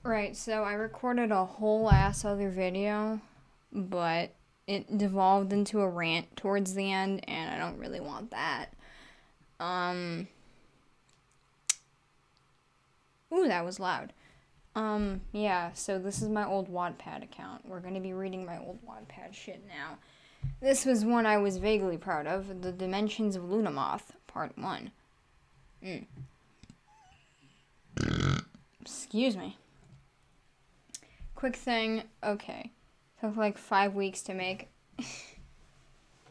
Right, so I recorded a whole ass other video, but it devolved into a rant towards the end, and I don't really want that. Um, ooh, that was loud. Yeah, so this is my old Wattpad account. We're gonna be reading my old Wattpad shit now. This was one I was vaguely proud of, The Dimensions of Lunamoth, Part 1. Excuse me. Quick thing, okay. Took like 5 weeks to make.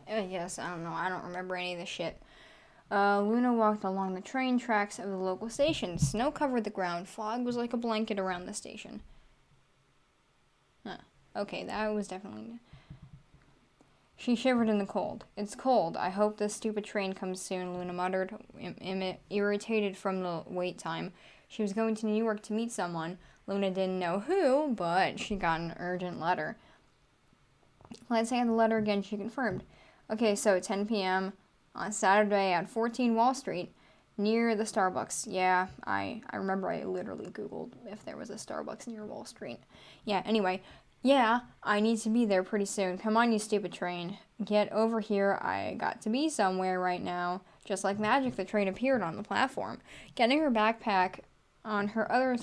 Yes, I don't know. I don't remember any of this shit. Luna walked along the train tracks of the local station. Snow covered the ground. Fog was like a blanket around the station. Huh. Okay, that was definitely... She shivered in the cold. It's cold. I hope this stupid train comes soon, Luna muttered, irritated from the wait time. She was going to New York to meet someone. Luna didn't know who, but she got an urgent letter. Glancing at the letter again, she confirmed. Okay, so 10 p.m. on Saturday at 14 Wall Street, near the Starbucks. Yeah, I remember I literally Googled if there was a Starbucks near Wall Street. Yeah, anyway. Yeah, I need to be there pretty soon. Come on, you stupid train. Get over here. I got to be somewhere right now. Just like magic, the train appeared on the platform. Getting her backpack on her other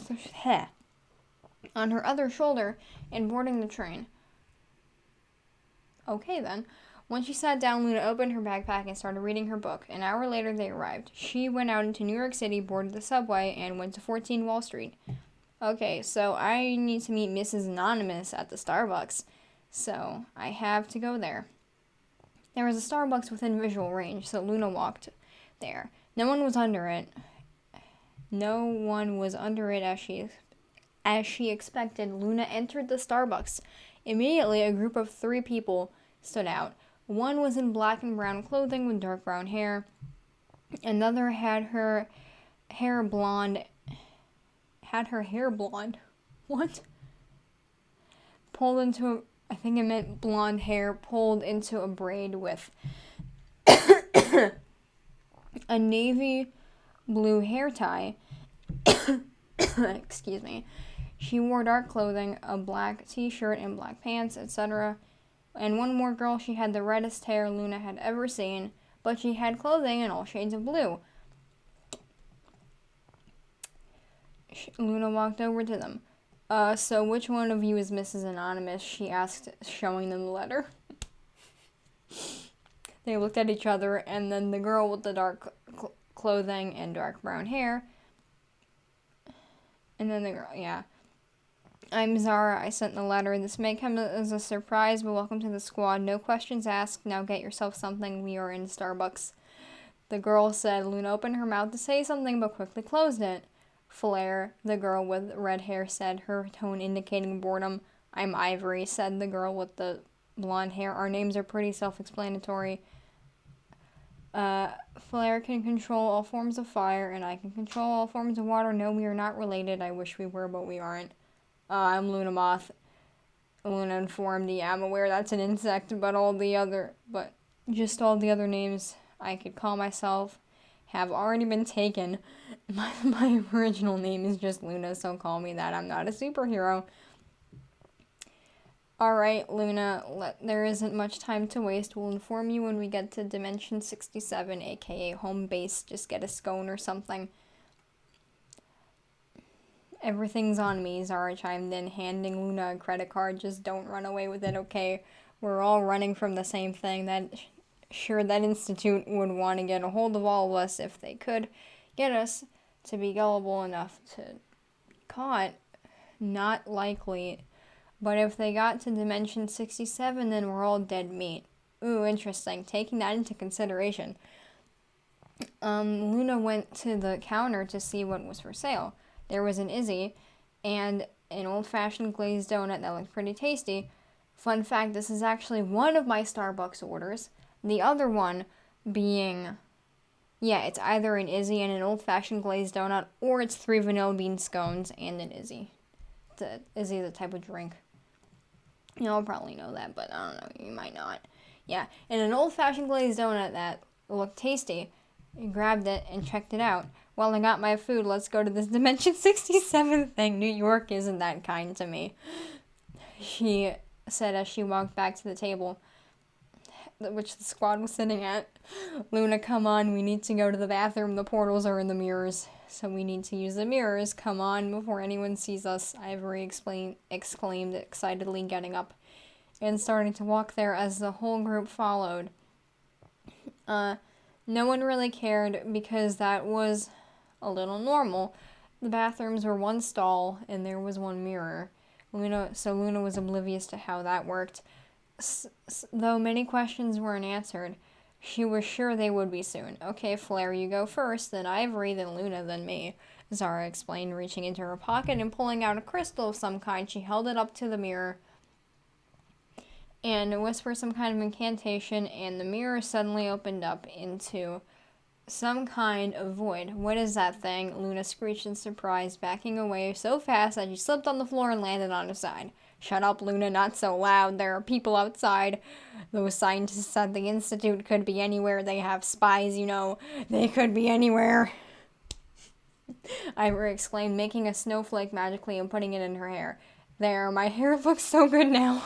shoulder and boarding the train. Okay, then. When she sat down, Luna opened her backpack and started reading her book. An hour later, they arrived. She went out into New York City, boarded the subway, and went to 14 Wall Street. Okay, so I need to meet Mrs. Anonymous at the Starbucks, so I have to go there. There was a Starbucks within visual range, so Luna walked there. No one was under it. No one was under it as she expected. Luna entered the Starbucks. Immediately, a group of 3 people stood out. One was in black and brown clothing with dark brown hair. Another had her hair blonde. What? Pulled into I think it meant blonde hair pulled into a braid with a navy blue hair tie. Excuse me. She wore dark clothing, a black t-shirt and black pants, etc. And one more girl, she had the reddest hair Luna had ever seen, but she had clothing in all shades of blue. Luna walked over to them. So which one of you is Mrs. Anonymous? She asked, showing them the letter. They looked at each other, and then the girl with the dark clothing and dark brown hair. And then the girl, yeah. I'm Zara. I sent the letter. This may come as a surprise, but welcome to the squad. No questions asked. Now get yourself something. We are in Starbucks. The girl said. Luna opened her mouth to say something, but quickly closed it. Flair, the girl with red hair said, her tone indicating boredom. I'm Ivory, said the girl with the blonde hair. Our names are pretty self-explanatory. Flair can control all forms of fire, and I can control all forms of water. No, we are not related. I wish we were, but we aren't. I'm Luna Moth. Luna informed. Yeah, I'm aware that's an insect, but just all the other names I could call myself have already been taken. My original name is just Luna, so call me that. I'm not a superhero. Alright, Luna, there isn't much time to waste. We'll inform you when we get to Dimension 67, aka home base. Just get a scone or something. Everything's on me, Zara chimed in, handing Luna a credit card. Just don't run away with it, okay? We're all running from the same thing. That Institute would want to get a hold of all of us if they could get us to be gullible enough to be caught. Not likely. But if they got to Dimension 67, then we're all dead meat. Ooh, interesting. Taking that into consideration. Luna went to the counter to see what was for sale. There was an Izzy and an old-fashioned glazed donut that looked pretty tasty. Fun fact, this is actually one of my Starbucks orders. The other one being, it's either an Izzy and an old-fashioned glazed donut, or it's 3 vanilla bean scones and an Izzy. The Izzy, the type of drink. You'll probably know that, but I don't know, you might not. Yeah, and an old-fashioned glazed donut that looked tasty. He grabbed it and checked it out. Well, I got my food. Let's go to this Dimension 67 thing. New York isn't that kind to me, she said as she walked back to the table, which the squad was sitting at. Luna, come on. We need to go to the bathroom. The portals are in the mirrors. So we need to use the mirrors. Come on, before anyone sees us, Ivory exclaimed excitedly, getting up and starting to walk there as the whole group followed. No one really cared because that was a little normal. The bathrooms were one stall and there was one mirror. Luna was oblivious to how that worked. Though many questions weren't answered, she was sure they would be soon. Okay, Flare, you go first, then Ivory, then Luna, then me, Zara explained, reaching into her pocket and pulling out a crystal of some kind. She held it up to the mirror and whispered some kind of incantation, and the mirror suddenly opened up into some kind of void. What is that thing? Luna screeched in surprise, backing away so fast that she slipped on the floor and landed on her side. Shut up, Luna, not so loud. There are people outside. Those scientists at the Institute could be anywhere. They have spies, you know. They could be anywhere. Ivory exclaimed, making a snowflake magically and putting it in her hair. There, my hair looks so good now.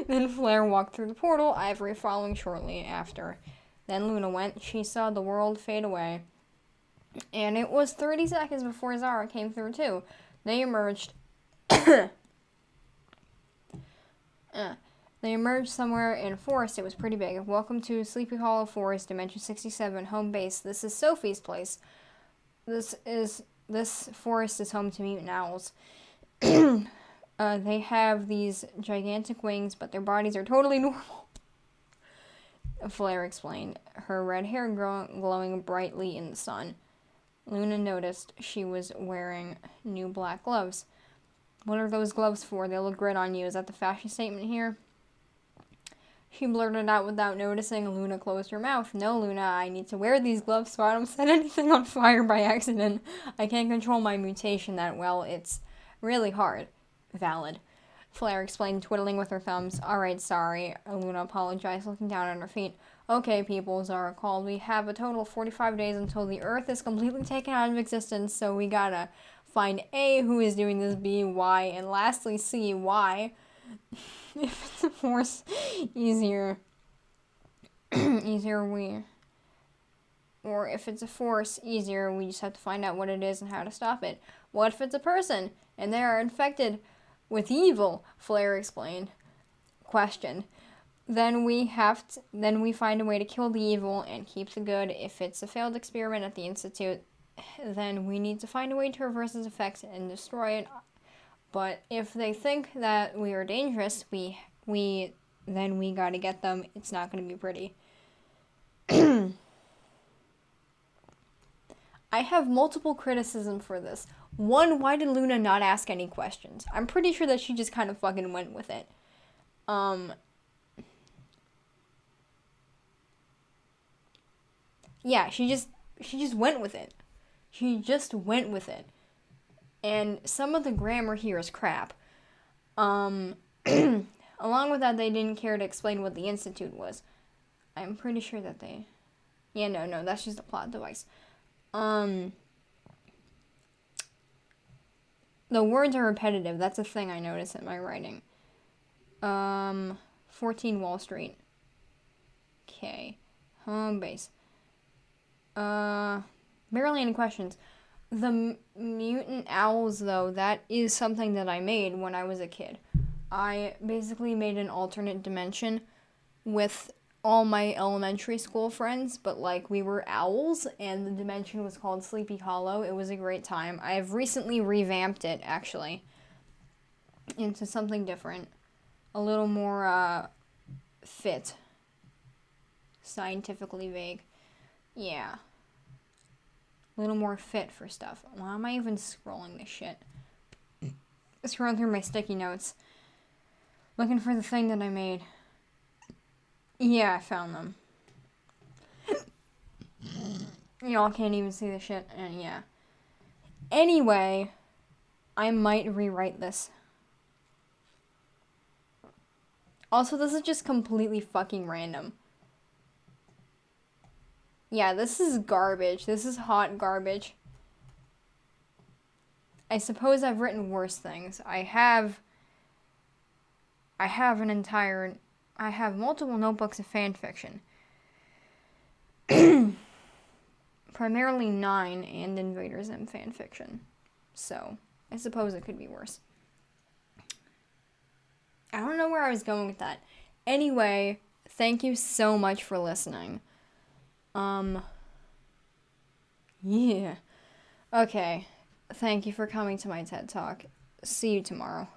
Then Flare walked through the portal, Ivory following shortly after. Then Luna went. She saw the world fade away. And it was 30 seconds before Zara came through, too. They emerged. They emerged somewhere in a forest. It was pretty big. Welcome to Sleepy Hollow Forest, Dimension 67, home base. This is Sophie's place. This forest is home to mutant owls. They have these gigantic wings, but their bodies are totally normal. Flare explained, her red hair glowing brightly in the sun. Luna noticed she was wearing new black gloves. What are those gloves for? They look great on you. Is that the fashion statement here? She blurted out without noticing. Luna closed her mouth. No, Luna, I need to wear these gloves so I don't set anything on fire by accident. I can't control my mutation that well. It's really hard. Valid. Flare explained, twiddling with her thumbs. Alright, sorry. Luna apologized, looking down at her feet. Okay, people, Zara called. We have a total of 45 days until the Earth is completely taken out of existence, so we gotta find A, who is doing this, B, why, and lastly, C, why. If it's a force, easier or if it's a force, easier, we just have to find out what it is and how to stop it. What if it's a person, and they are infected with evil? Flare explained. Question. Then we find a way to kill the evil and keep the good. If it's a failed experiment at the Institute, then we need to find a way to reverse its effects and destroy it. But if they think that we are dangerous, we gotta get them. It's not gonna be pretty. I have multiple criticisms for this. One, why did Luna not ask any questions? I'm pretty sure that she just kind of fucking went with it. Yeah, she just went with it. She just went with it. And some of the grammar here is crap. Along with that, they didn't care to explain what the Institute was. I'm pretty sure that they... Yeah, no, that's just a plot device. The words are repetitive. That's a thing I noticed in my writing. 14 Wall Street. Okay. Home base. Barely any questions. The mutant owls, though, that is something that I made when I was a kid. I basically made an alternate dimension with all my elementary school friends, but, like, we were owls, and the dimension was called Sleepy Hollow. It was a great time. I have recently revamped it, actually, into something different. A little more, fit. Scientifically vague. Yeah. A little more fit for stuff. Why am I even scrolling this shit? Scrolling through my sticky notes. Looking for the thing that I made. Yeah, I found them. Y'all can't even see the shit. And yeah. Anyway, I might rewrite this. Also, this is just completely fucking random. Yeah, this is garbage. This is hot garbage. I suppose I've written worse things. I have multiple notebooks of fan fiction. Primarily 9 and Invader Zim fan fiction. So, I suppose it could be worse. I don't know where I was going with that. Anyway, thank you so much for listening. Yeah. Okay. Thank you for coming to my TED Talk. See you tomorrow.